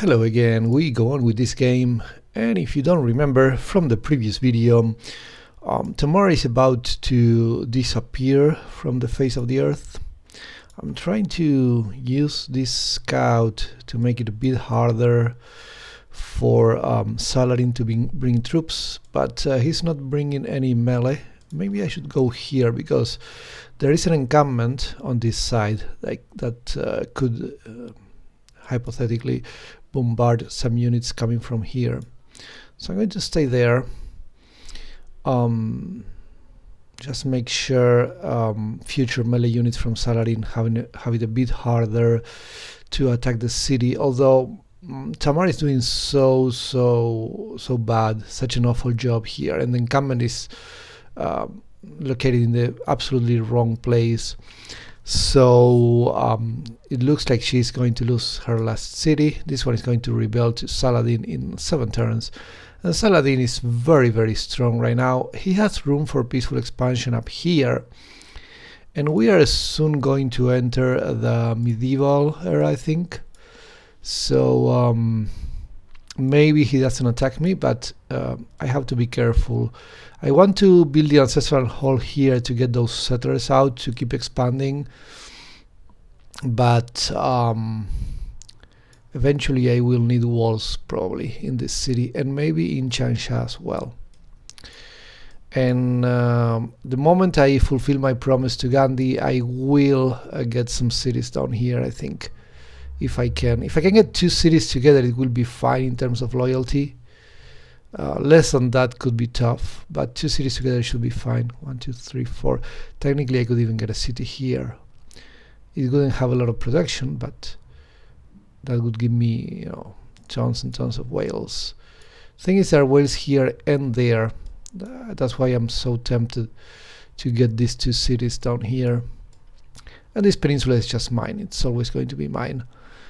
Hello again, we go on with this game, and if you don't remember from the previous video, Tamara is about to disappear from the face of the earth. I'm trying to use this scout to make it a bit harder for Saladin to bring troops, but he's not bringing any melee. Maybe I should go here because there is an encampment on this side that could hypothetically bombard some units coming from here. So I'm going to stay there. Just make sure future melee units from Saladin have it a bit harder to attack the city. Although Tamar is doing so bad, such an awful job here, and the encampment is located in the absolutely wrong place. So it looks like she's going to lose her last city. This one is going to rebel to Saladin in 7 turns. And Saladin is very strong right now. He has room for peaceful expansion up here. And we are soon going to enter the medieval era, I think. So maybe he doesn't attack me, but I have to be careful. I want to build the ancestral hall here to get those settlers out to keep expanding, but eventually I will need walls probably in this city and maybe in Changsha as well. And the moment I fulfill my promise to Gandhi, I will get some cities down here, I think. If I can get 2 cities together, it will be fine in terms of loyalty. Less than that could be tough, but 2 cities together should be fine. 1, 2, 3, 4. Technically I could even get a city here. It wouldn't have a lot of production, but that would give me, tons and tons of whales. Thing is, there are whales here and there. That's why I'm so tempted to get these 2 cities down here. And this peninsula is just mine. It's always going to be mine.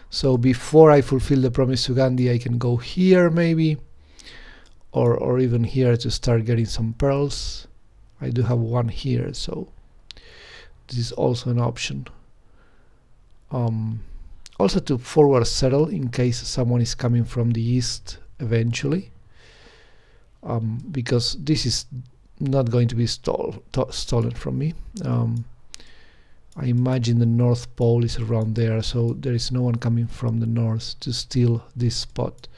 So before I fulfill the promise to Gandhi, I can go here maybe. Or even here to start getting some pearls. I do have 1 here, so this is also an option. Also to forward settle in case someone is coming from the east eventually, because this is not going to be stolen from me. I imagine the North Pole is around there, so there is no one coming from the north to steal this spot.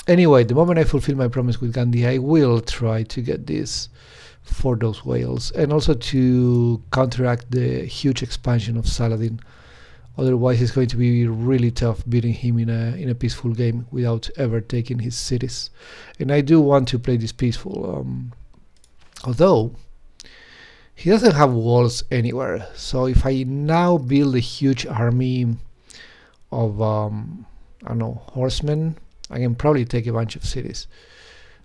Anyway, the moment I fulfill my promise with Gandhi, I will try to get this for those whales, and also to counteract the huge expansion of Saladin. Otherwise, it's going to be really tough beating him in a peaceful game without ever taking his cities. And I do want to play this peaceful, although he doesn't have walls anywhere. So if I now build a huge army of I don't know, horsemen, I can probably take a bunch of cities,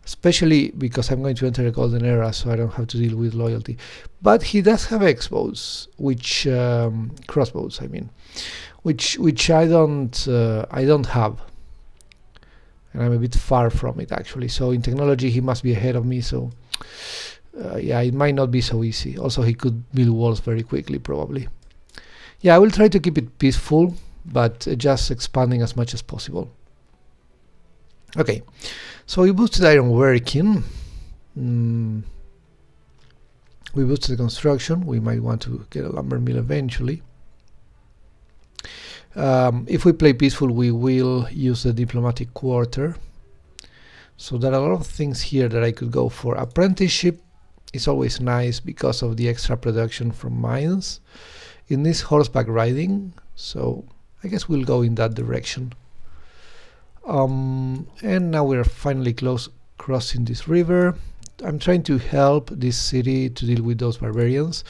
especially because I'm going to enter a golden era, so I don't have to deal with loyalty. But he does have X-bows, which crossbows, I mean, which I don't have, and I'm a bit far from it actually. So in technology, he must be ahead of me. So yeah, it might not be so easy. Also, he could build walls very quickly, probably. Yeah, I will try to keep it peaceful, but just expanding as much as possible. Okay, so we boosted iron working. We boosted construction. We might want to get a lumber mill eventually. If we play peaceful, we will use the diplomatic quarter. So there are a lot of things here that I could go for. Apprenticeship is always nice because of the extra production from mines. In this horseback riding, so I guess we'll go in that direction. And now we're finally crossing this river. I'm trying to help this city to deal with those barbarians,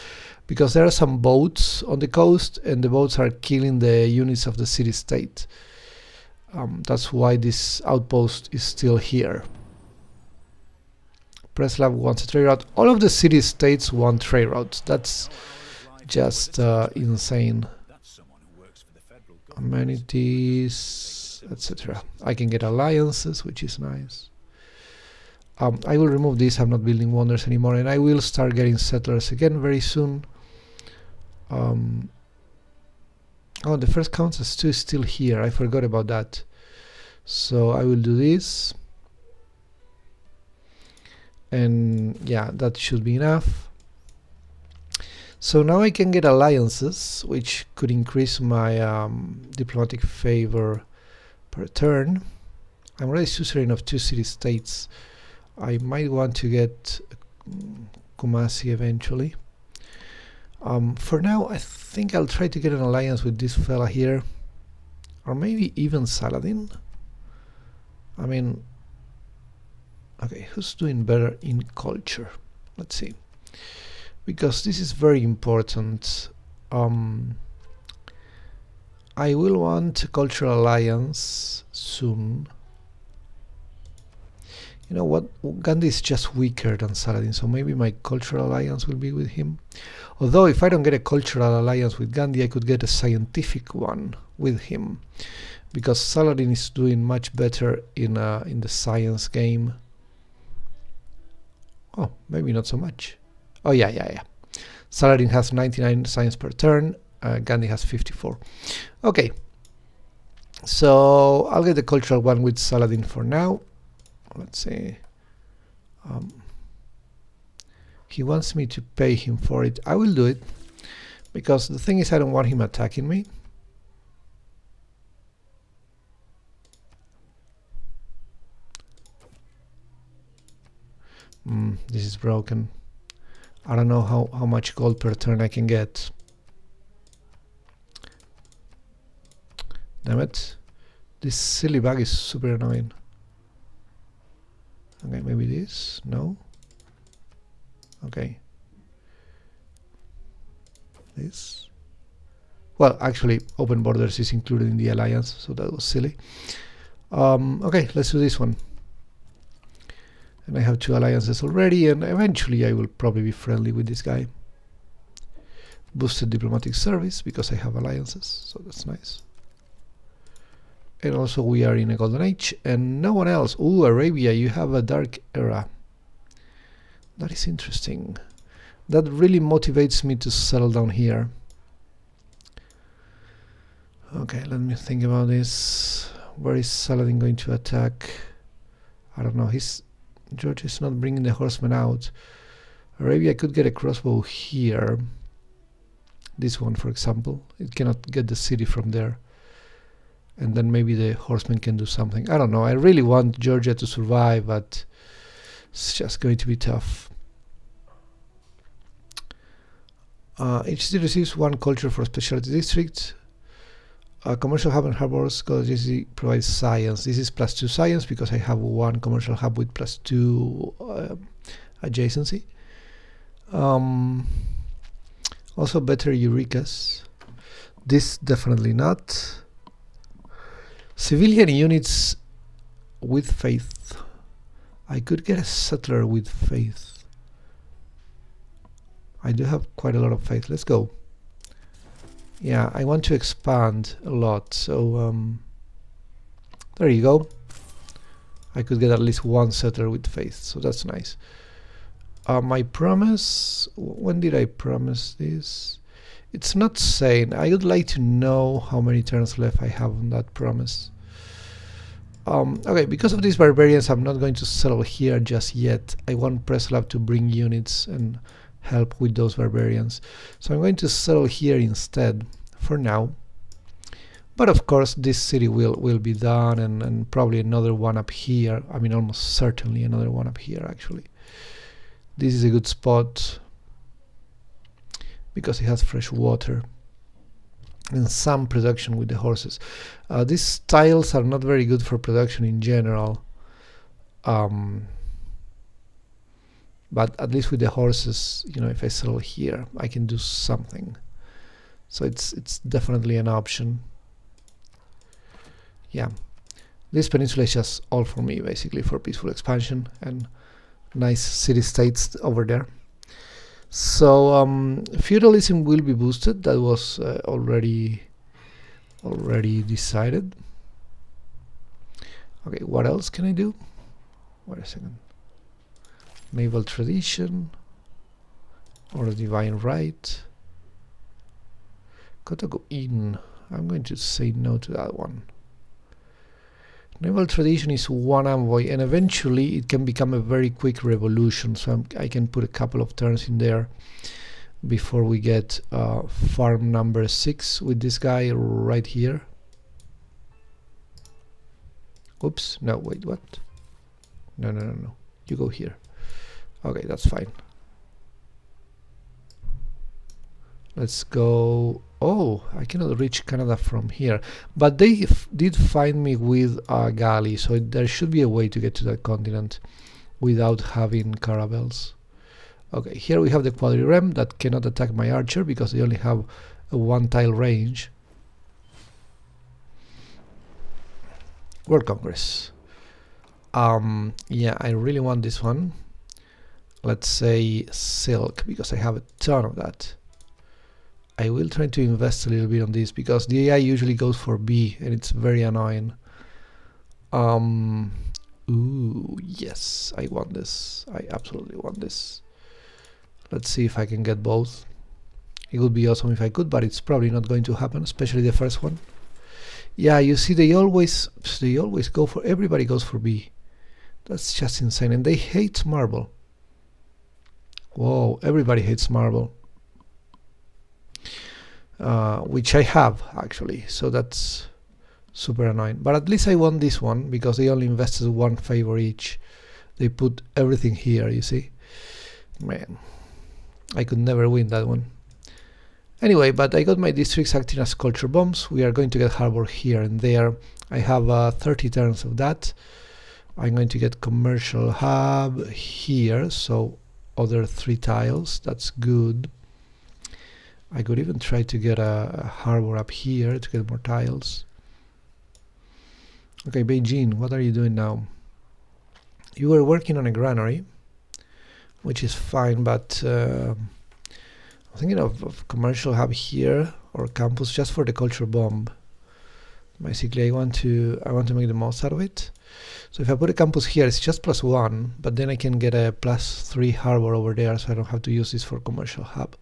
because there are some boats on the coast and the boats are killing the units of the city-state. That's why this outpost is still here. Preslav wants a trade route. All of the city-states want trade routes. That's just insane. Amenities, etc. I can get alliances, which is nice. I will remove this. I'm not building wonders anymore, and I will start getting settlers again very soon. Oh, the first council 2 is still here. I forgot about that. So I will do this. And yeah, that should be enough. So now I can get alliances, which could increase my diplomatic favor per turn. I'm already suzerain of 2 city-states. I might want to get Kumasi eventually. For now, I think I'll try to get an alliance with this fella here, or maybe even Saladin. I mean, okay, who's doing better in culture? Let's see, because this is very important. I will want a cultural alliance soon. You know what, Gandhi is just weaker than Saladin, so maybe my cultural alliance will be with him. Although if I don't get a cultural alliance with Gandhi, I could get a scientific one with him, because Saladin is doing much better in the science game. Oh, maybe not so much. Oh yeah. Saladin has 99 science per turn. Gandhi has 54. Okay, so I'll get the cultural one with Saladin for now. Let's see. He wants me to pay him for it. I will do it, because the thing is I don't want him attacking me. This is broken. I don't know how much gold per turn I can get. Damn it. This silly bug is super annoying. Okay, maybe this? No? Okay. This? Well, actually, open borders is included in the alliance, so that was silly. Okay, let's do this one. And I have 2 alliances already, and eventually I will probably be friendly with this guy. Boosted diplomatic service, because I have alliances, so that's nice. And also we are in a golden age, and no one else. Ooh, Arabia, you have a dark era. That is interesting. That really motivates me to settle down here. Okay, let me think about this. Where is Saladin going to attack? I don't know. George is not bringing the horsemen out. Arabia could get a crossbow here. This one, for example. It cannot get the city from there. And then maybe the horsemen can do something. I don't know. I really want Georgia to survive, but it's just going to be tough. Each city receives 1 culture for specialty district. Commercial hub and harbors college provides science. This is +2 science because I have 1 commercial hub with +2 adjacency. Also better Eurekas. This definitely not. Civilian units with faith. I could get a settler with faith. I do have quite a lot of faith. Let's go. Yeah, I want to expand a lot, so there you go. I could get at least 1 settler with faith, so that's nice. My promise, when did I promise this? It's not saying. I would like to know how many turns left I have on that promise. Okay, because of these barbarians, I'm not going to settle here just yet. I want Preslav to bring units and help with those barbarians. So I'm going to settle here instead for now. But of course, this city will be done, and probably another one up here. I mean, almost certainly another one up here, actually. This is a good spot because it has fresh water and some production with the horses. These tiles are not very good for production in general, but at least with the horses, you know, if I settle here, I can do something. So it's definitely an option. Yeah, this peninsula is just all for me, basically, for peaceful expansion and nice city-states over there. So feudalism will be boosted. That was already decided. Okay, what else can I do? Wait a second. Naval tradition or divine right. Kotoku Inn. I'm going to say no to that one. Naval tradition is one envoy, and eventually it can become a very quick revolution, so I can put a couple of turns in there before we get farm number 6 with this guy right here. Oops, no, wait, what? No, you go here. Okay, that's fine. Let's go. Oh, I cannot reach Canada from here, but they did find me with a galley, so there should be a way to get to that continent without having caravels. Okay, here we have the quadrireme that cannot attack my archer because they only have a 1-tile range. World Congress. Yeah, I really want this one. Let's say silk, because I have a ton of that. I will try to invest a little bit on this because the AI usually goes for B and it's very annoying. Ooh, yes, I want this. I absolutely want this. Let's see if I can get both. It would be awesome if I could, but it's probably not going to happen, especially the first one. Yeah, you see, they always go for, everybody goes for B. That's just insane, and they hate marble. Whoa, everybody hates marble. Which I have actually, so that's super annoying. But at least I won this one because they only invested 1 favor each. They put everything here, you see. Man, I could never win that one. Anyway, but I got my districts acting as culture bombs. We are going to get harbor here and there. I have 30 turns of that. I'm going to get commercial hub here, so other 3 tiles. That's good. I could even try to get a harbor up here to get more tiles. Okay, Beijing, what are you doing now? You were working on a granary, which is fine, but I'm thinking of commercial hub here or campus just for the culture bomb. Basically, I want to make the most out of it. So if I put a campus here, it's just +1, but then I can get a +3 harbor over there, so I don't have to use this for commercial hub.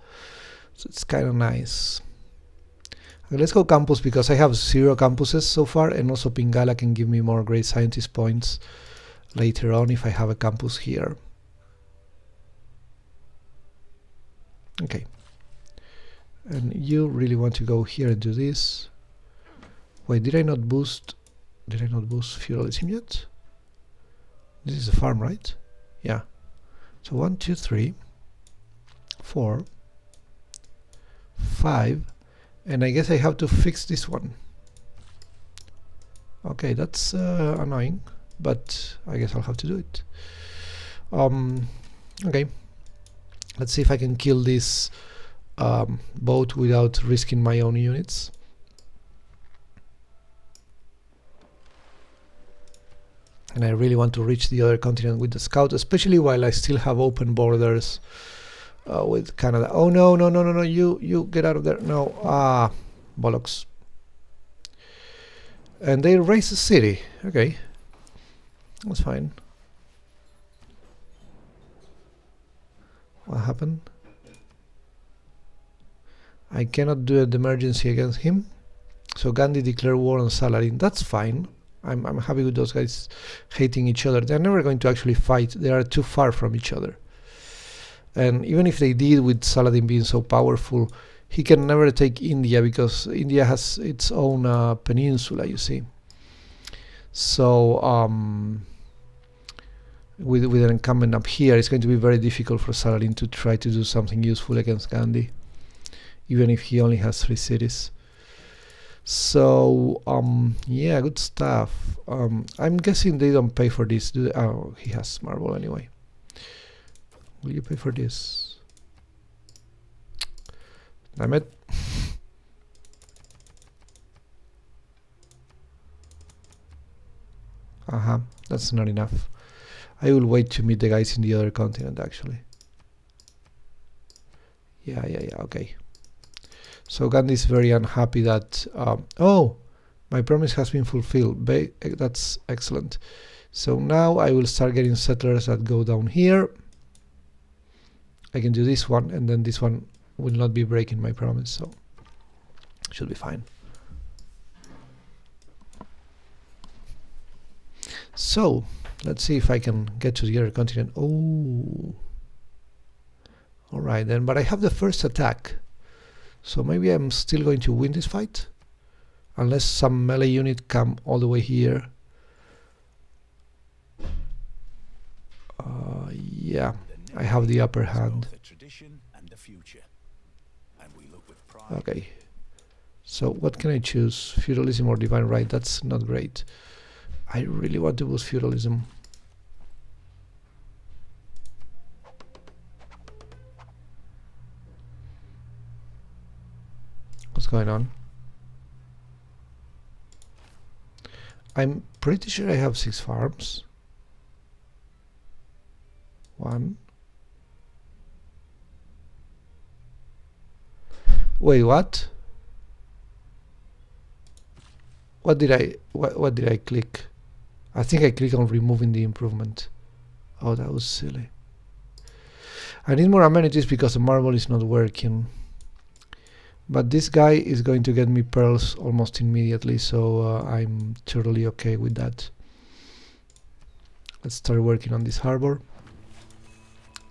So it's kind of nice. Okay, let's go campus because I have 0 campuses so far, and also Pingala can give me more great scientist points later on if I have a campus here. Okay. And you really want to go here and do this. Wait, did I not boost feudalism yet? This is a farm, right? Yeah. So 1, 2, 3, 4, 5, and I guess I have to fix this one. Okay, that's annoying, but I guess I'll have to do it. Okay, let's see if I can kill this boat without risking my own units. And I really want to reach the other continent with the scout, especially while I still have open borders with Canada. Oh no, you get out of there. No, bollocks. And they raise the city. Okay, that's fine. What happened? I cannot do an emergency against him. So Gandhi declared war on Saladin. That's fine. I'm happy with those guys hating each other. They're never going to actually fight. They are too far from each other. And even if they did, with Saladin being so powerful, he can never take India because India has its own peninsula, you see. So with an incumbent up here, it's going to be very difficult for Saladin to try to do something useful against Gandhi, even if he only has 3 cities. So yeah, good stuff. I'm guessing they don't pay for this. Oh, he has marble anyway. Will you pay for this? Damn it. That's not enough. I will wait to meet the guys in the other continent actually. Yeah, okay. So Gandhi is very unhappy that oh, my promise has been fulfilled. That's excellent. So now I will start getting settlers that go down here. I can do this one, and then this one will not be breaking my promise, so should be fine. So let's see if I can get to the other continent. Oh, all right then. But I have the first attack, so maybe I'm still going to win this fight, unless some melee unit come all the way here. Yeah, I have the upper hand. Okay, so what can I choose? Feudalism or divine right? That's not great. I really want to boost feudalism. What's going on? I'm pretty sure I have 6 farms. 1. Wait, what? What did I click? I think I clicked on removing the improvement. Oh, that was silly. I need more amenities because the marble is not working. But this guy is going to get me pearls almost immediately, so I'm totally okay with that. Let's start working on this harbor,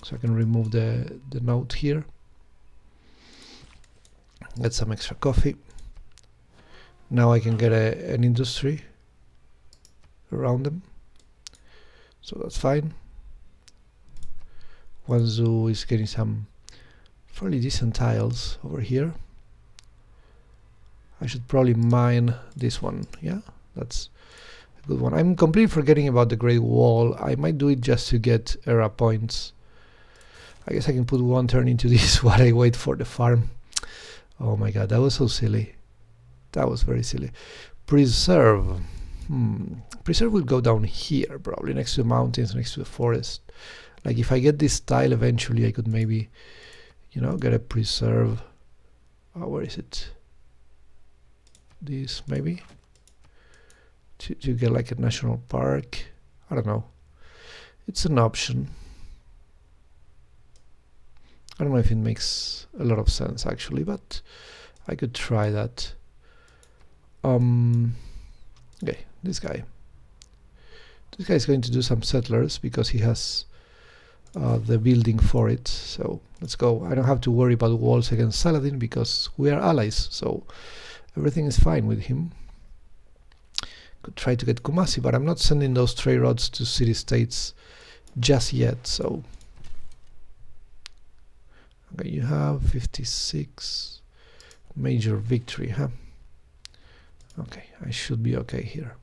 so I can remove the note here. Get some extra coffee. Now I can get an industry around them, so that's fine. Wanzhou is getting some fairly decent tiles over here. I should probably mine this one. Yeah, that's a good one. I'm completely forgetting about the Great Wall. I might do it just to get era points. I guess I can put 1 turn into this while I wait for the farm. Oh my god, that was so silly. That was very silly. Preserve. Preserve will go down here, probably next to the mountains, next to the forest. Like if I get this tile eventually, I could maybe, you know, get a preserve. Where is it? This maybe to get like a national park. I don't know. It's an option. I don't know if it makes a lot of sense actually, but I could try that. Okay, this guy is going to do some settlers because he has the building for it. So let's go. I don't have to worry about walls against Saladin because we are allies, so everything is fine with him. Could try to get Kumasi, but I'm not sending those trade routes to city-states just yet, so... Okay, you have 56 major victory, huh? Okay, I should be okay here.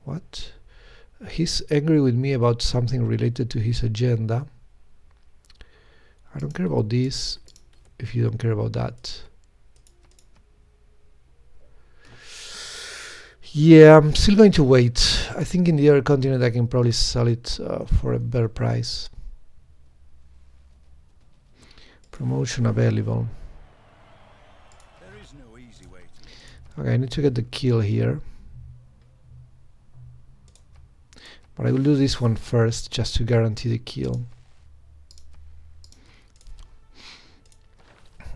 What? He's angry with me about something related to his agenda. I don't care about this if you don't care about that. Yeah, I'm still going to wait. I think in the other continent I can probably sell it for a better price. Promotion available. There is no easy way to... Okay, I need to get the kill here. But I will do this one first just to guarantee the kill.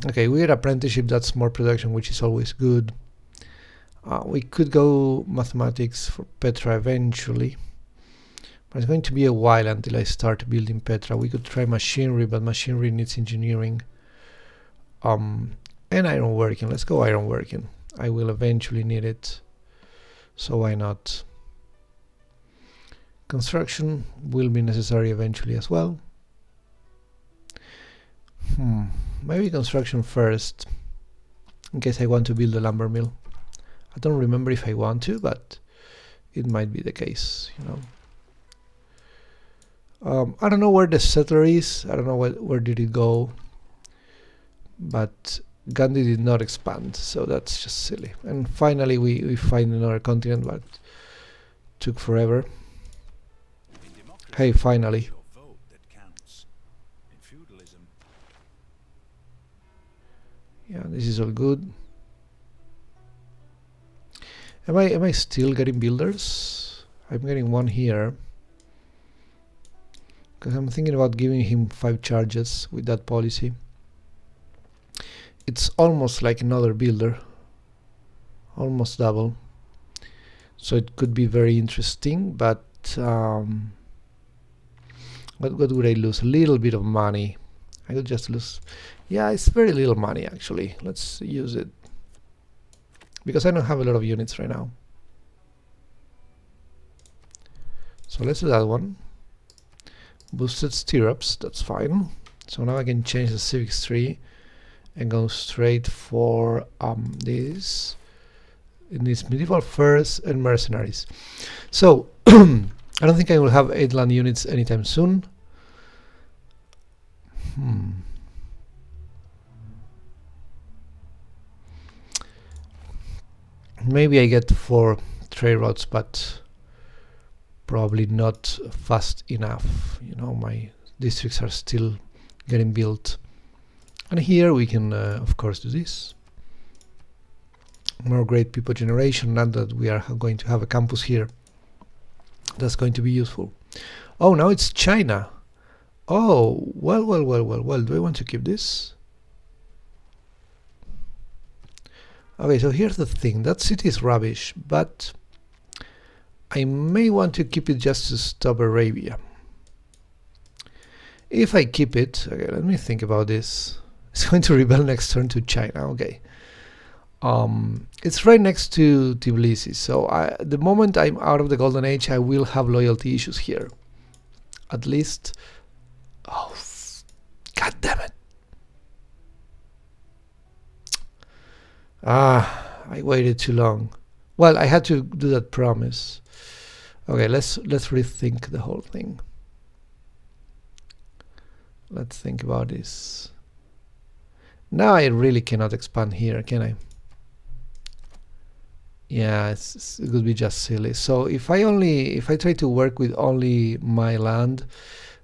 Okay, we get apprenticeship, that's more production, which is always good. We could go mathematics for Petra eventually, but it's going to be a while until I start building Petra. We could try machinery, but machinery needs engineering. And ironworking. Let's go ironworking. I will eventually need it, so why not? Construction will be necessary eventually as well. Maybe construction first, in case I want to build a lumber mill. I don't remember if I want to, but it might be the case, you know. I don't know where the settler is. I don't know where did it go. But Gandhi did not expand, so that's just silly. And finally we find another continent, but took forever. Hey, finally. Yeah, this is all good. Am I still getting builders? I'm getting one here. Because I'm thinking about giving him 5 charges with that policy. It's almost like another builder. Almost double. So it could be very interesting, but what would I lose? A little bit of money. I could just lose. Yeah, it's very little money actually. Let's use it because I don't have a lot of units right now. So let's do that one. Boosted stirrups, that's fine. So now I can change the civics tree and go straight for this in these medieval furs and mercenaries. So I don't think I will have 8 land units anytime soon. Maybe I get 4 trade routes, but probably not fast enough. You know, my districts are still getting built. And here we can, of course, do this. More great people generation, now that we are going to have a campus here. That's going to be useful. Oh, now it's China. Oh, well, do I want to keep this? Okay, so here's the thing. That city is rubbish, but I may want to keep it just to stop Arabia. If I keep it, okay, let me think about this. It's going to rebel next turn to China, okay. It's right next to Tbilisi, so the moment I'm out of the Golden Age, I will have loyalty issues here. At least. Oh, god damn it. I waited too long. Well, I had to do that promise. Okay, let's rethink the whole thing. Let's think about this. Now I really cannot expand here, can I? Yeah, it would be just silly. So if I try to work with only my land,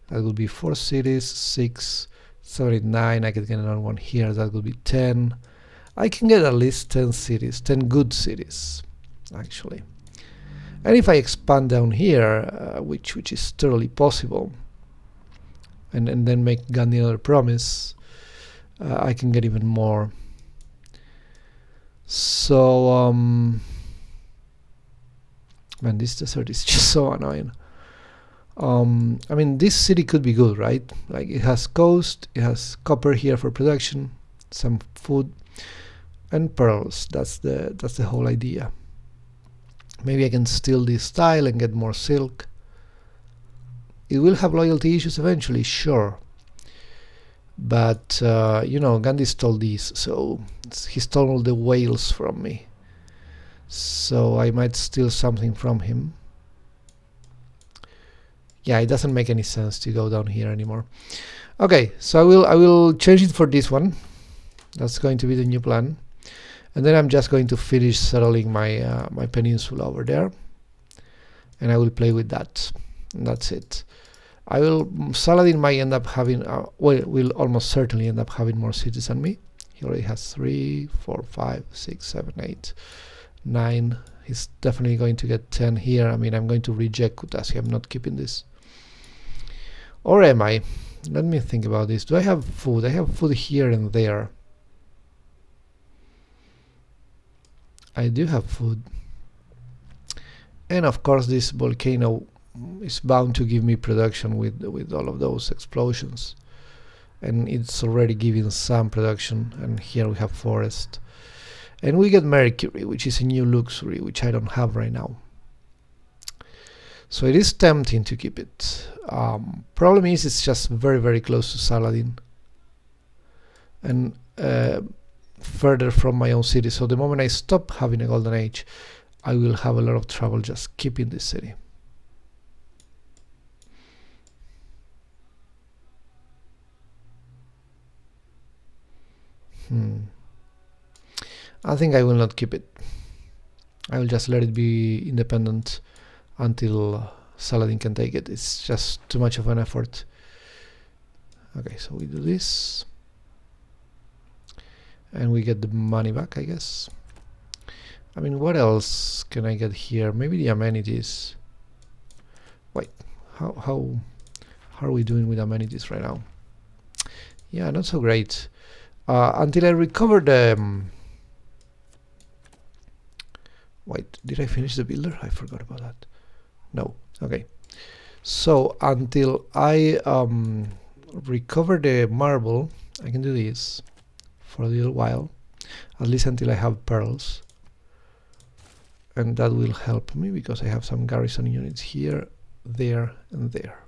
that would be 4 cities, 6, 39. I could get another one here. That would be 10. I can get at least 10 cities, 10 good cities, actually. And if I expand down here, which is totally possible, and then make Gandhi another promise, I can get even more. So, man, this desert is just so annoying. I mean, this city could be good, right? Like, it has coast, it has copper here for production, some food, and pearls. That's the whole idea. Maybe I can steal this tile and get more silk. It will have loyalty issues eventually, sure. But, you know, Gandhi stole these, so he stole all the whales from me. So I might steal something from him. Yeah, it doesn't make any sense to go down here anymore. Okay, so I will change it for this one. That's going to be the new plan. And then I'm just going to finish settling my my peninsula over there. And I will play with that. And that's it. Saladin might end up having, will almost certainly end up having more cities than me. He already has 3, 4, 5, 6, 7, 8, 9. He's definitely going to get 10 here. I mean, I'm going to reject Kutaisi. I'm not keeping this. Or am I? Let me think about this. Do I have food? I have food here and there. I do have food. And of course this volcano is bound to give me production with all of those explosions. And it's already giving some production. And here we have forest. And we get mercury, which is a new luxury, which I don't have right now. So it is tempting to keep it. Problem is it's just very, very close to Saladin. And further from my own city. So the moment I stop having a golden age, I will have a lot of trouble just keeping this city. I think I will not keep it. I will just let it be independent until Saladin can take it. It's just too much of an effort. Okay, so we do this. And we get the money back, I guess. I mean, what else can I get here? Maybe the amenities. Wait, how are we doing with amenities right now? Yeah, not so great. Until I recover the Wait, did I finish the builder? I forgot about that. No. Okay. So until I recover the marble, I can do this for a little while, at least until I have pearls. And that will help me because I have some garrison units here, there, and there.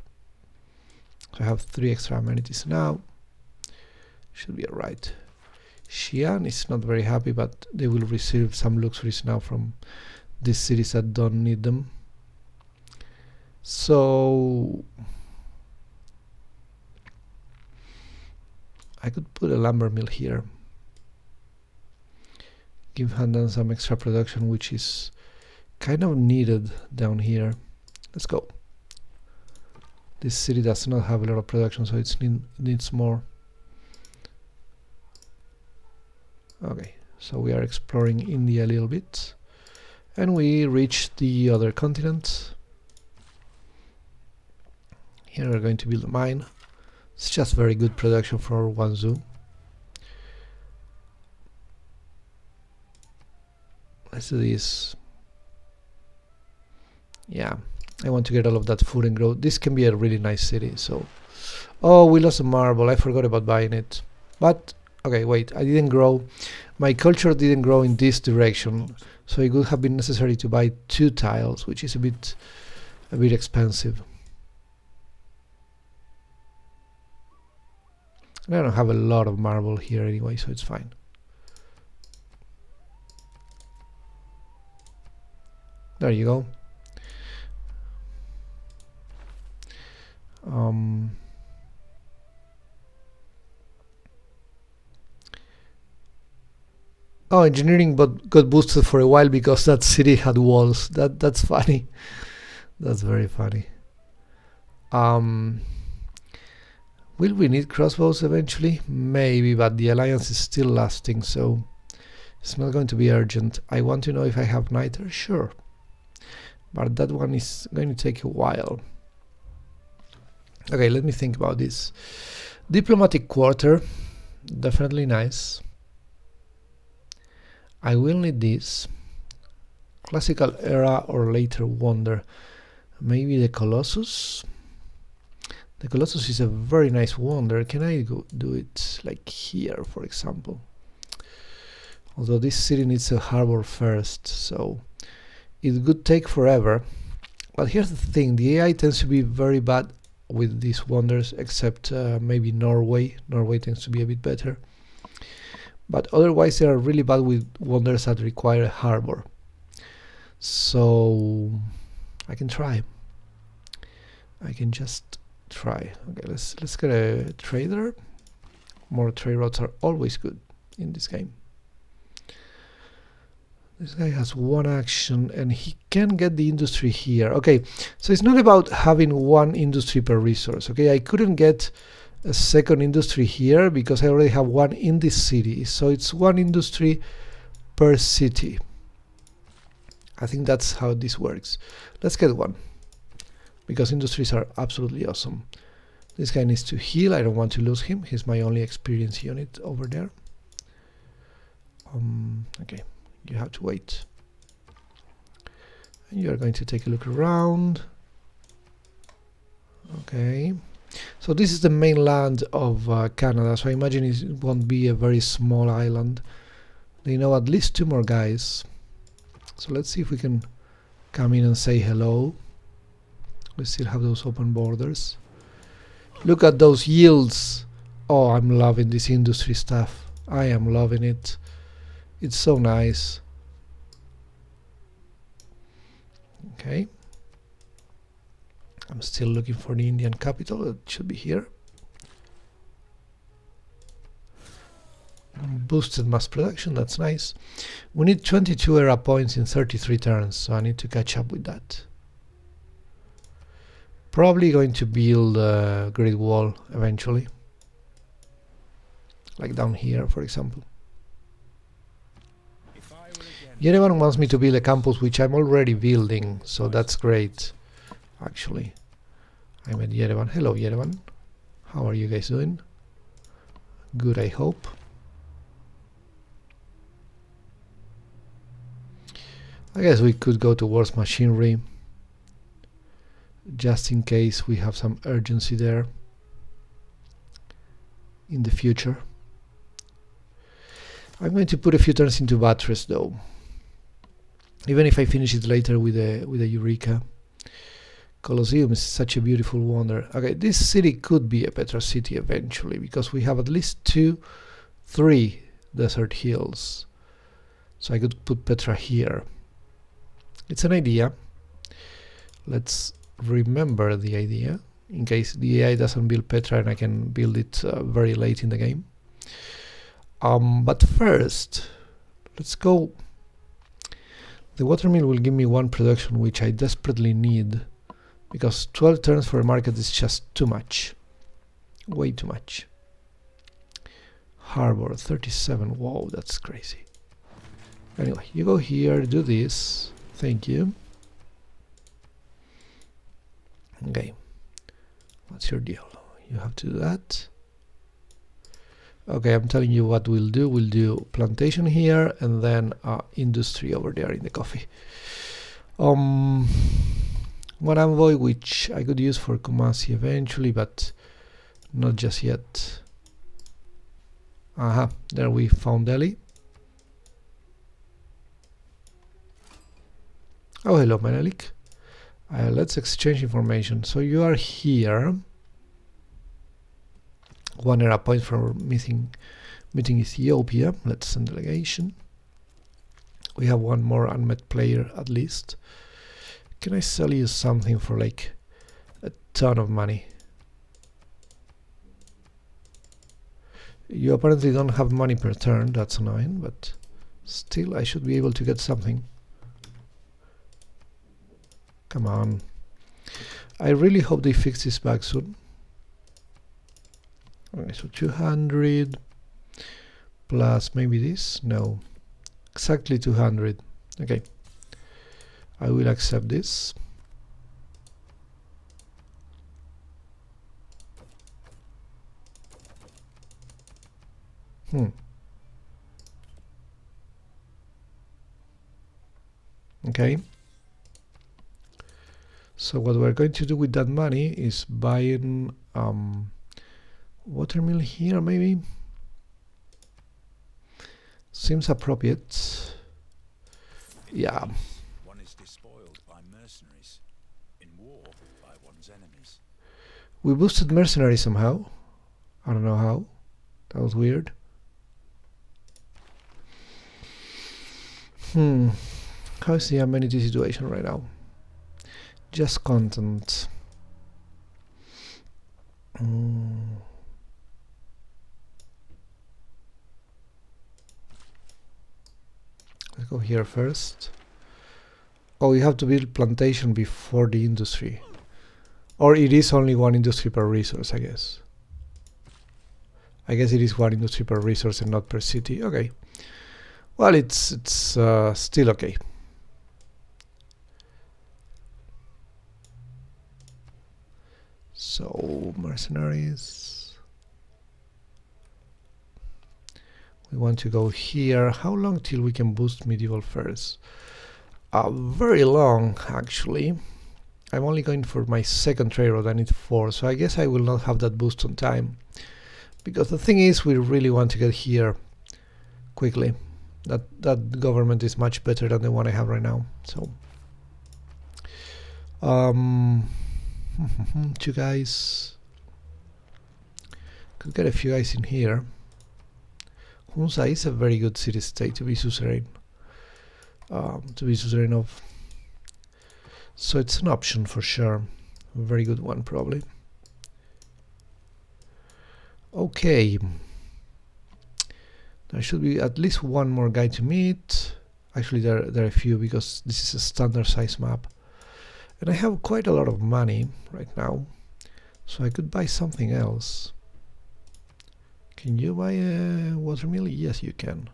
So I have 3 extra amenities now. Should be alright. Xi'an is not very happy, but they will receive some luxuries now from these cities that don't need them. So I could put a lumber mill here. Give Handan some extra production, which is kind of needed down here. Let's go. This city does not have a lot of production, so it needs more. Okay, so we are exploring India a little bit, and we reach the other continent. Here we're going to build a mine. It's just very good production for one zoo. Let's do this. Yeah, I want to get all of that food and grow. This can be a really nice city. So, oh, we lost a marble. I forgot about buying it. But okay, wait, I didn't grow. My culture didn't grow in this direction, so it would have been necessary to buy 2 tiles, which is a bit expensive. And I don't have a lot of marble here anyway, so it's fine. There you go. Oh, engineering but got boosted for a while because that city had walls. That's funny. That's very funny. Will we need crossbows eventually? Maybe, but the alliance is still lasting, so it's not going to be urgent. I want to know if I have niter. Sure. But that one is going to take a while. Okay, let me think about this. Diplomatic quarter, definitely nice. I will need this. Classical era or later wonder. Maybe the Colossus? The Colossus is a very nice wonder. Can I do it like here, for example? Although this city needs a harbor first, so it would take forever. But here's the thing, the AI tends to be very bad with these wonders, except maybe Norway. Norway tends to be a bit better. But otherwise they are really bad with wonders that require a harbor. So I can try. I can just try. Okay, let's get a trader. More trade routes are always good in this game. This guy has 1 action and he can get the industry here. Okay, so it's not about having 1 industry per resource. Okay, I couldn't get a second industry here because I already have 1 in this city. So it's 1 industry per city. I think that's how this works. Let's get 1 because industries are absolutely awesome. This guy needs to heal. I don't want to lose him. He's my only experience unit over there. Okay. You have to wait. And you are going to take a look around. Okay. So this is the mainland of Canada, so I imagine it won't be a very small island. They know at least 2 more guys. So let's see if we can come in and say hello. We still have those open borders. Look at those yields. Oh, I'm loving this industry stuff. I am loving it. It's so nice. Okay. I'm still looking for the Indian capital. It should be here. Boosted mass production. That's nice. We need 22 era points in 33 turns, so I need to catch up with that. Probably going to build a Great Wall eventually. Like down here, for example. Yerevan wants me to build a campus, which I'm already building, so that's great, actually. I'm at Yerevan. Hello, Yerevan. How are you guys doing? Good, I hope. I guess we could go towards machinery, just in case we have some urgency there in the future. I'm going to put a few turns into batteries though, even if I finish it later with a Eureka. Colosseum is such a beautiful wonder. Okay, this city could be a Petra city eventually, because we have at least 3 desert hills. So I could put Petra here. It's an idea. Let's remember the idea in case the AI doesn't build Petra and I can build it very late in the game. But first, let's go. The watermill will give me 1 production, which I desperately need, because 12 turns for a market is just too much. Way too much. Harbor 37. Whoa, that's crazy. Anyway, you go here, do this. Thank you. Okay. What's your deal? You have to do that. Okay, I'm telling you what we'll do. We'll do plantation here and then industry over there in the coffee. One envoy which I could use for Kumasi eventually, but not just yet. Aha, there we found Delhi. Oh, hello, Menelik. Let's exchange information. So you are here. 1 era point for meeting Ethiopia. Let's send delegation. We have 1 more unmet player at least. Can I sell you something for like a ton of money? You apparently don't have money per turn. That's annoying, but still I should be able to get something. Come on. I really hope they fix this bug soon. Okay, so 200 plus maybe this? No. Exactly 200. Okay. I will accept this. Okay. So what we're going to do with that money is buying watermill here, maybe. Seems appropriate. Yeah. One is despoiled by mercenaries. In war, by one's enemies. We boosted mercenary somehow. I don't know how. That was weird. How's the amenity situation right now? Just content. Let's go here first. Oh, you have to build plantation before the industry. Or it is only 1 industry per resource, I guess. I guess it is 1 industry per resource and not per city. Okay. Well, it's still okay. So, mercenaries. We want to go here. How long till we can boost medieval furs? Very long, actually. I'm only going for my 2nd trade road. I need 4, so I guess I will not have that boost on time. Because the thing is, we really want to get here quickly. That government is much better than the one I have right now. So, 2 guys. Could get a few guys in here. Hunza is a very good city-state to be suzerain. Of. So it's an option for sure. A very good one, probably. Okay. There should be at least 1 more guy to meet. Actually, there are a few because this is a standard size map. And I have quite a lot of money right now. So I could buy something else. Can you buy a watermill? Yes, you can.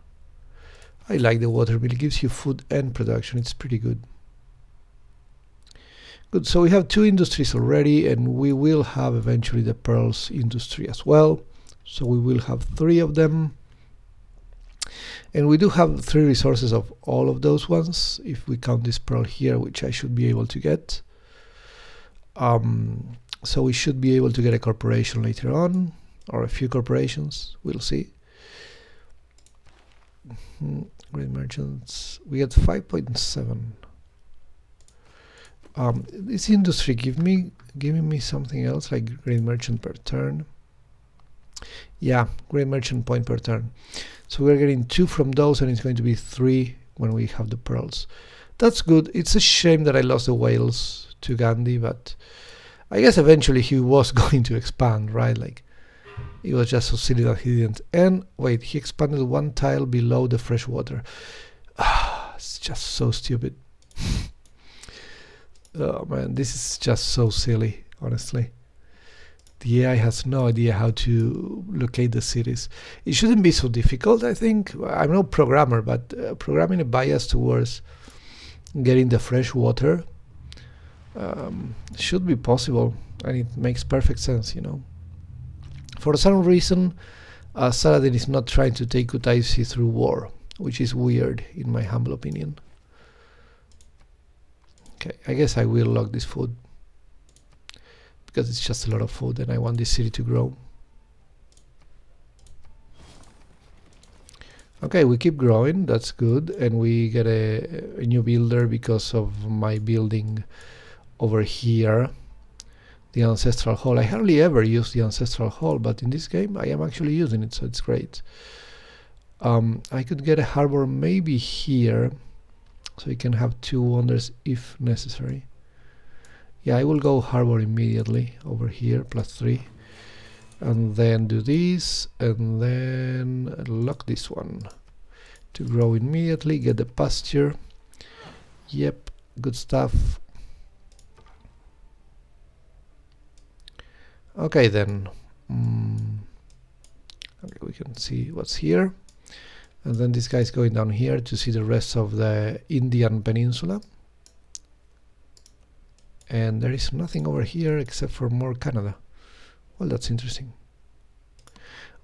I like the watermill. It gives you food and production. It's pretty good. Good, so we have 2 industries already, and we will have eventually the pearls industry as well. So we will have 3 of them. And we do have 3 resources of all of those ones, if we count this pearl here, which I should be able to get. So we should be able to get a corporation later on, or a few corporations, we'll see. Great merchants, we get 5.7. This industry giving me something else, like great merchant per turn. Yeah, great merchant point per turn. So we're getting 2 from those, and it's going to be 3 when we have the pearls. That's good. It's a shame that I lost the whales to Gandhi, but I guess eventually he was going to expand, right? Like, it was just so silly that he didn't. And wait, he expanded 1 tile below the fresh water. It's just so stupid. Oh man, this is just so silly, honestly. The AI has no idea how to locate the cities. It shouldn't be so difficult, I think. I'm no programmer, but programming a bias towards getting the fresh water should be possible, and it makes perfect sense, you know. For some reason, Saladin is not trying to take Kutaisi through war, which is weird, in my humble opinion. Okay, I guess I will log this food, because it's just a lot of food and I want this city to grow. Okay, we keep growing, that's good, and we get a new builder because of my building over here, the ancestral hall. I hardly ever use the ancestral hall, but in this game I am actually using it, so it's great. I could get a harbor maybe here, so we can have 2 wonders if necessary. Yeah, I will go harbor immediately over here, +3. And then do this, and then lock this one to grow immediately, get the pasture. Yep, good stuff. Okay then. Okay, we can see what's here. And then this guy's going down here to see the rest of the Indian Peninsula. And there is nothing over here except for more Canada. Well, that's interesting.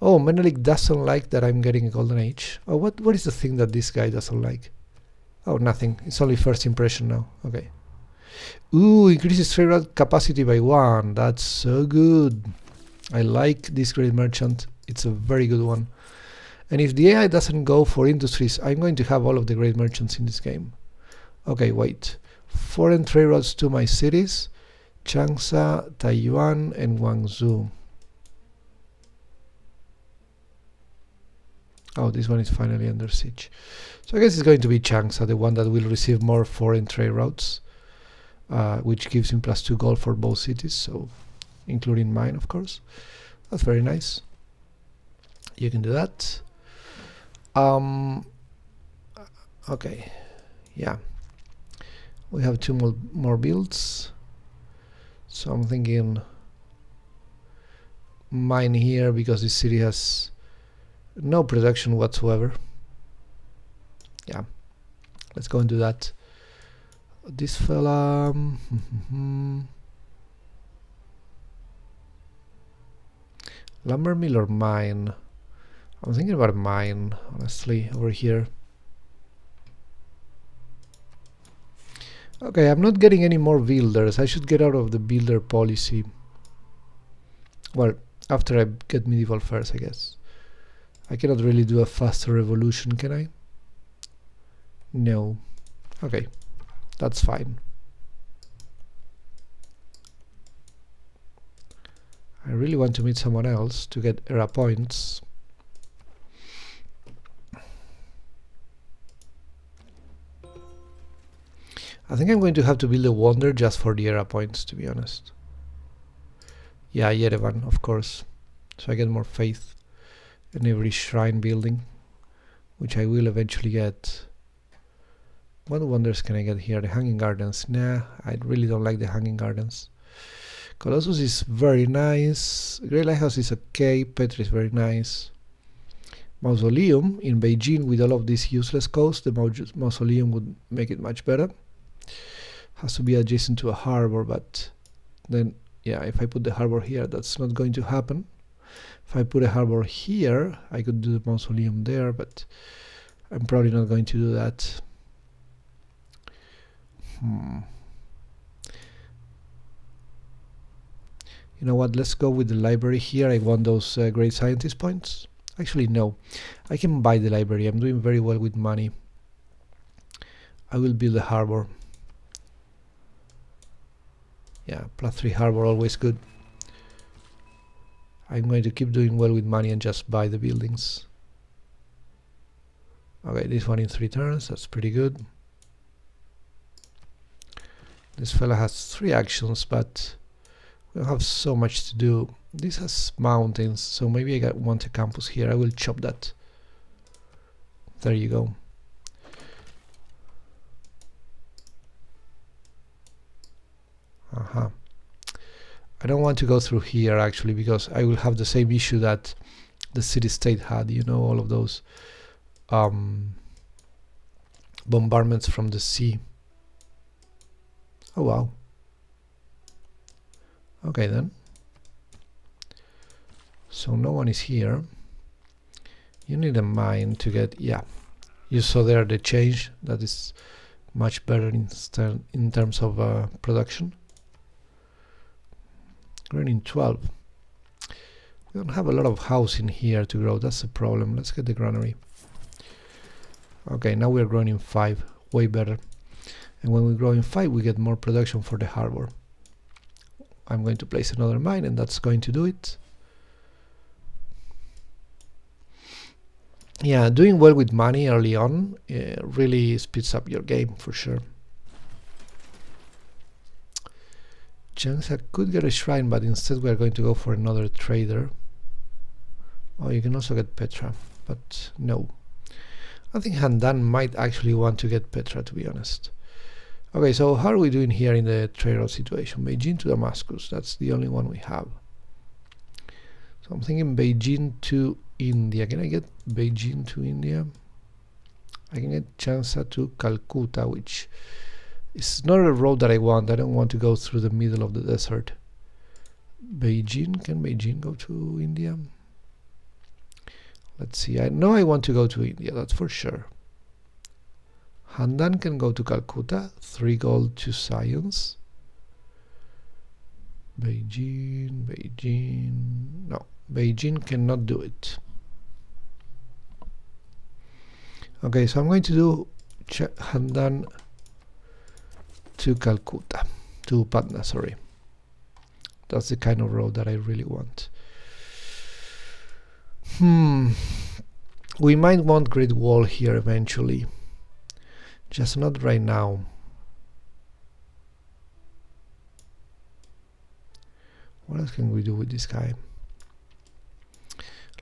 Oh, Menelik doesn't like that I'm getting a golden age. Oh, what is the thing that this guy doesn't like? Oh, nothing. It's only first impression now. Okay. Ooh, increases trade route capacity by 1. That's so good. I like this great merchant. It's a very good one. And if the AI doesn't go for industries, I'm going to have all of the great merchants in this game. Okay, wait. Foreign trade routes to my cities: Changsha, Taiyuan, and Guangzhou. Oh, this one is finally under siege. So I guess it's going to be Changsha, the one that will receive more foreign trade routes, which gives him +2 gold for both cities, so including mine, of course. That's very nice. You can do that. Okay, yeah. We have 2 more builds, so I'm thinking mine here, because this city has no production whatsoever. Yeah, let's go and do that. This fella, lumber mill or mine? I'm thinking about mine, honestly, over here. Okay, I'm not getting any more builders. I should get out of the builder policy. Well, after I get medieval first, I guess. I cannot really do a faster revolution, can I? No. Okay, that's fine. I really want to meet someone else to get era points. I think I'm going to have to build a wonder just for the era points, to be honest. Yeah, Yerevan, of course. So I get more faith in every shrine building, which I will eventually get. What wonders can I get here? The Hanging Gardens. Nah, I really don't like the Hanging Gardens. Colossus is very nice. Great Lighthouse is okay. Petra is very nice. Mausoleum in Beijing, with all of these useless coasts, the mausoleum would make it much better. Has to be adjacent to a harbor, but then, yeah, if I put the harbor here, that's not going to happen. If I put a harbor here, I could do the mausoleum there, but I'm probably not going to do that. You know what, let's go with the library here. I want those great scientist points. Actually, no. I can buy the library. I'm doing very well with money. I will build a harbor. Yeah, +3 harbor, always good. I'm going to keep doing well with money and just buy the buildings. Okay, this one in 3 turns, that's pretty good. This fella has 3 actions, but we don't have so much to do. This has mountains, so maybe I want a campus here. I will chop that. There you go. I don't want to go through here actually, because I will have the same issue that the city-state had, you know, all of those bombardments from the sea. Oh wow. Okay then. So no one is here. You need a mine to get, yeah. You saw there the change, that is much better in terms of production. Growing in 12. We don't have a lot of house in here to grow, that's the problem. Let's get the granary. Okay, now we're growing in 5, way better. And when we grow in 5, we get more production for the harbor. I'm going to place another mine, and that's going to do it. Yeah, doing well with money early on really speeds up your game for sure. Changsha could get a shrine, but instead we are going to go for another trader. Oh, you can also get Petra, but no. I think Handan might actually want to get Petra, to be honest. Okay, so how are we doing here in the trade route situation? Beijing to Damascus, that's the only one we have. So I'm thinking Beijing to India. Can I get Beijing to India? I can get Changsha to Calcutta, which is not a road that I want. I don't want to go through the middle of the desert. Beijing, can Beijing go to India? Let's see, I know I want to go to India, that's for sure. Handan can go to Calcutta, 3 gold to science. Beijing, no, Beijing cannot do it. Okay, so I'm going to do Handan to Calcutta, to Patna, sorry. That's the kind of road that I really want. We might want Great Wall here eventually, just not right now. What else can we do with this guy?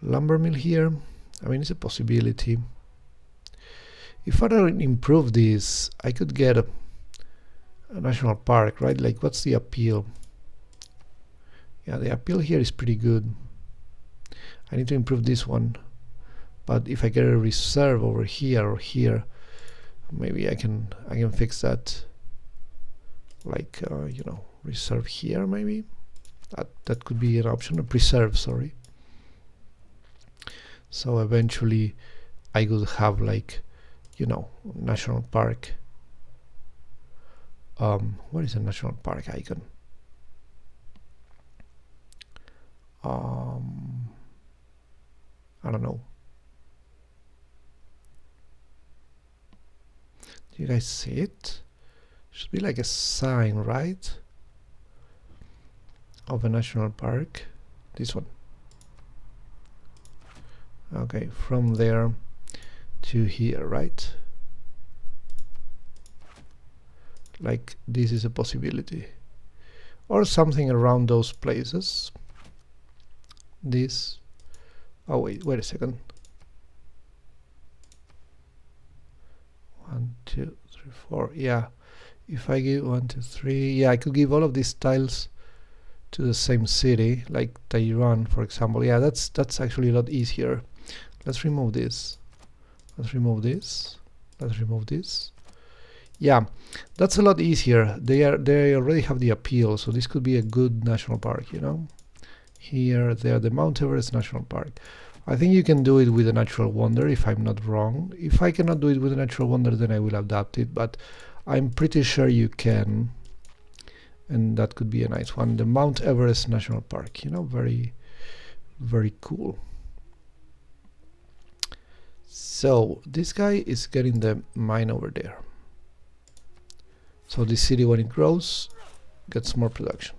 Lumber mill here, I mean, it's a possibility. If I don't improve this, I could get a national park, right? Like, what's the appeal? Yeah, the appeal here is pretty good. I need to improve this one, but if I get a reserve over here or here, maybe I can fix that. Like you know, reserve here maybe. That could be an option. A preserve, sorry. So eventually, I could have, like, you know, national park. What is a national park icon? I don't know. Do you guys see it? Should be like a sign, right? Of a national park. This one. Okay, from there to here, right? Like, this is a possibility. Or something around those places. This. Oh, wait a second. 1, 2, 3, 4. Yeah. If I give 1, 2, 3. Yeah, I could give all of these tiles to the same city, like Tehran, for example. Yeah, that's actually a lot easier. Let's remove this. Let's remove this. Let's remove this. Yeah, that's a lot easier. They already have the appeal, so this could be a good national park, you know. here, there, the Mount Everest National Park. I think you can do it with a natural wonder, if I'm not wrong. If I cannot do it with a natural wonder, then I will adapt it, but I'm pretty sure you can, and that could be a nice one. The Mount Everest National Park, you know, very, very cool. So this guy is getting the mine over there. So this city, when it grows, gets more production.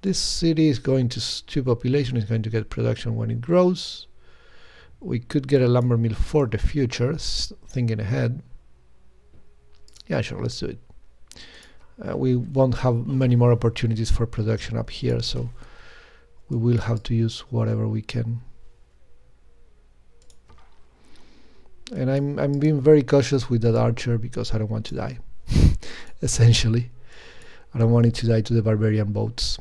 This city is going to population is going to get production when it grows. We could get a lumber mill for the future, thinking ahead. Yeah, sure, let's do it. We won't have many more opportunities for production up here, so we will have to use whatever we can. And I'm being very cautious with that archer because I don't want to die. Essentially, I don't want it to die to the barbarian boats.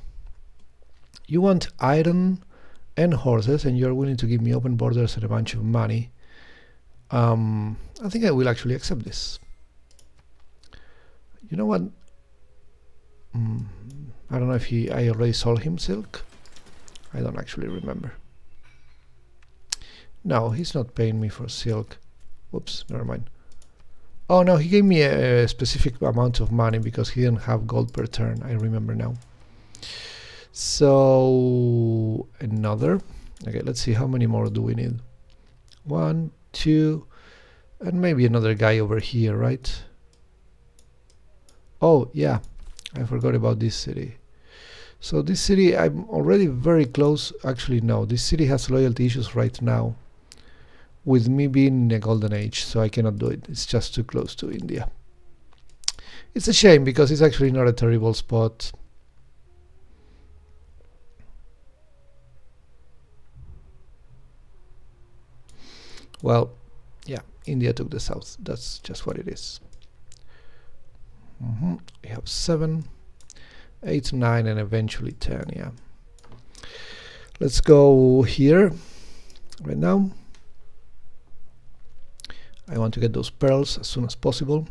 You want iron and horses, and you're willing to give me open borders and a bunch of money. I think I will actually accept this. You know what? I don't know if I already sold him silk. I don't actually remember. No, he's not paying me for silk. Whoops, never mind. Oh no, he gave me a specific amount of money because he didn't have gold per turn. I remember now. So another. Okay, let's see, how many more do we need? 1, 2, and maybe another guy over here, right? Oh yeah, I forgot about this city. So this city, I'm already very close. Actually no, this city has loyalty issues right now with me being in a golden age, so I cannot do it. It's just too close to India. It's a shame because it's actually not a terrible spot. Well, yeah, India took the south. That's just what it is. We have 7, 8, 9, and eventually 10. Yeah. Let's go here right now. I want to get those pearls as soon as possible.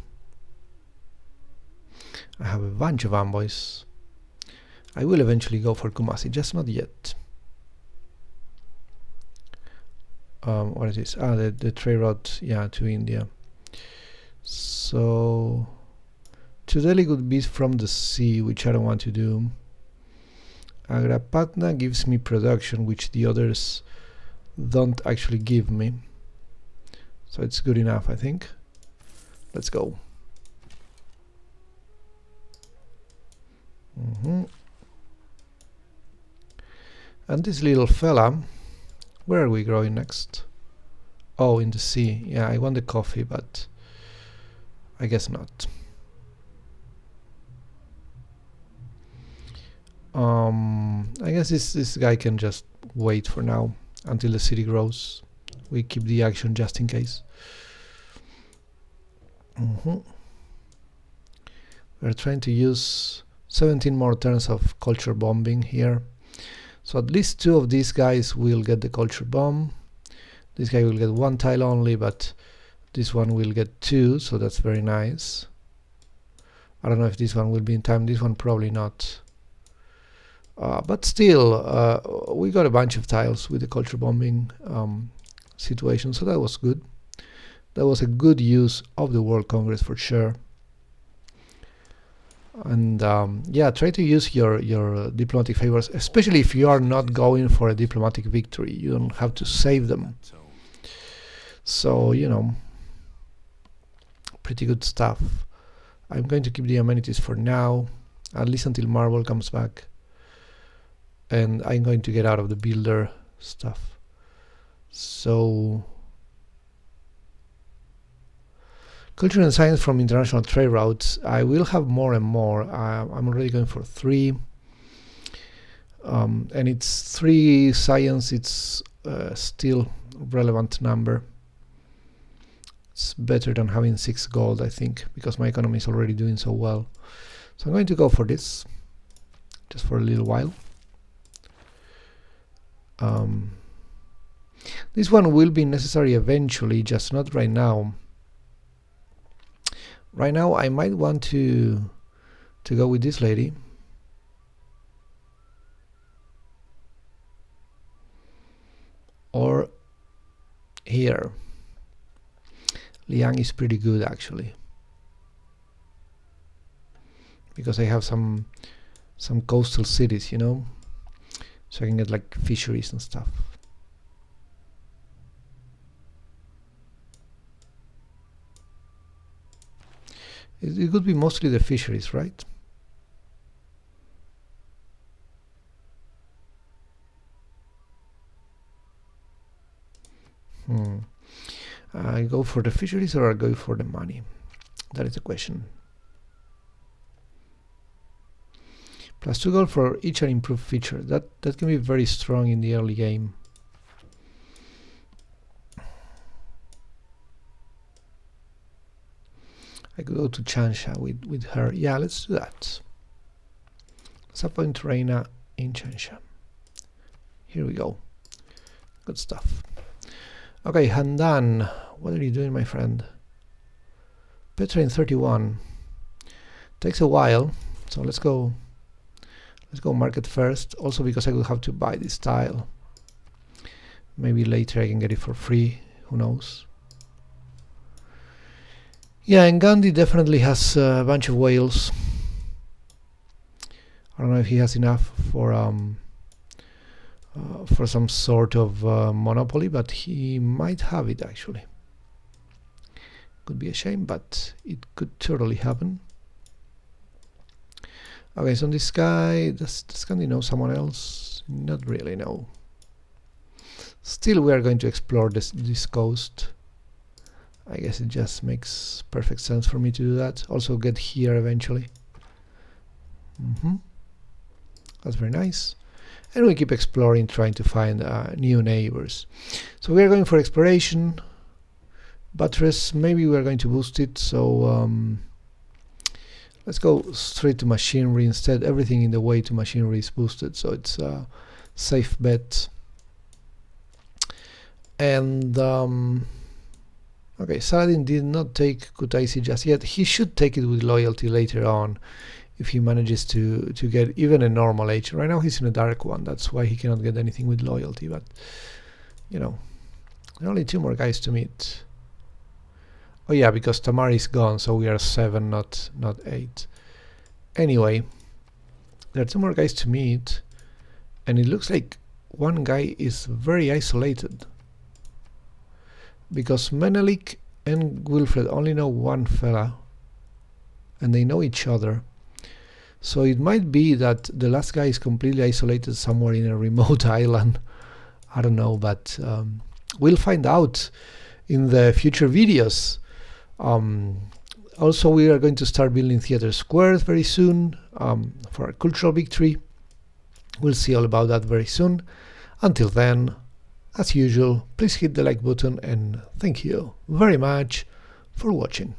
I have a bunch of envoys. I will eventually go for Kumasi, just not yet. What is this? Ah, the trade route, yeah, to India. So to Delhi would be from the sea, which I don't want to do. Agra Patna gives me production, which the others don't actually give me. So it's good enough, I think. Let's go. And this little fella, where are we growing next? Oh, in the sea. Yeah, I want the coffee, but I guess not. I guess this guy can just wait for now until the city grows. We keep the action just in case. We're trying to use 17 more turns of culture bombing here. So at least 2 of these guys will get the culture bomb. This guy will get 1 tile only, but this one will get 2, so that's very nice. I don't know if this one will be in time. This one probably not. But still, we got a bunch of tiles with the culture bombing situation, so that was good. That was a good use of the World Congress for sure. And yeah, try to use your diplomatic favors, especially if you are not going for a diplomatic victory. You don't have to save them. So, you know, pretty good stuff. I'm going to keep the amenities for now, at least until Marble comes back. And I'm going to get out of the builder stuff. So culture and science from international trade routes, I will have more and more. I'm already going for 3. And it's 3 science, it's still a relevant number. It's better than having 6 gold, I think, because my economy is already doing so well. So I'm going to go for this, just for a little while. This one will be necessary eventually, just not right now. Right now I might want to go with this lady. or here. Liang is pretty good actually, because I have some coastal cities, you know, so I can get like fisheries and stuff. It could be mostly the fisheries, right? I go for the fisheries or I go for the money? That is the question. +2 gold for each improved feature. That can be very strong in the early game. I could go to Changsha with her. Yeah, let's do that. Let's appoint Reina in Changsha. Here we go. Good stuff. Okay, Handan, what are you doing, my friend? Petra in 31. Takes a while, so let's go market first. Also because I will have to buy this tile. Maybe later I can get it for free. Who knows? Yeah, and Gandhi definitely has a bunch of whales. I don't know if he has enough for some sort of monopoly, but he might have it actually. Could be a shame, but it could totally happen. Okay, so this guy, does Gandhi know someone else? Not really, no. Still, we are going to explore this coast. I guess it just makes perfect sense for me to do that. Also get here eventually. That's very nice. And we keep exploring, trying to find new neighbors. So we are going for exploration. Buttress, maybe we are going to boost it. So let's go straight to machinery instead. Everything in the way to machinery is boosted, so it's a safe bet. And okay, Saladin did not take Kutaisi just yet. He should take it with loyalty later on if he manages to get even a normal age. Right now he's in a dark one, that's why he cannot get anything with loyalty, but you know, there are only 2 more guys to meet. Oh yeah, because Tamar is gone, so we are 7, not 8. Anyway, there are 2 more guys to meet, and it looks like one guy is very isolated, because Menelik and Wilfred only know one fella, and they know each other. So it might be that the last guy is completely isolated somewhere in a remote island. I don't know, but we'll find out in the future videos. Also, we are going to start building theater squares very soon for a cultural victory. We'll see all about that very soon. Until then, as usual, please hit the like button and thank you very much for watching.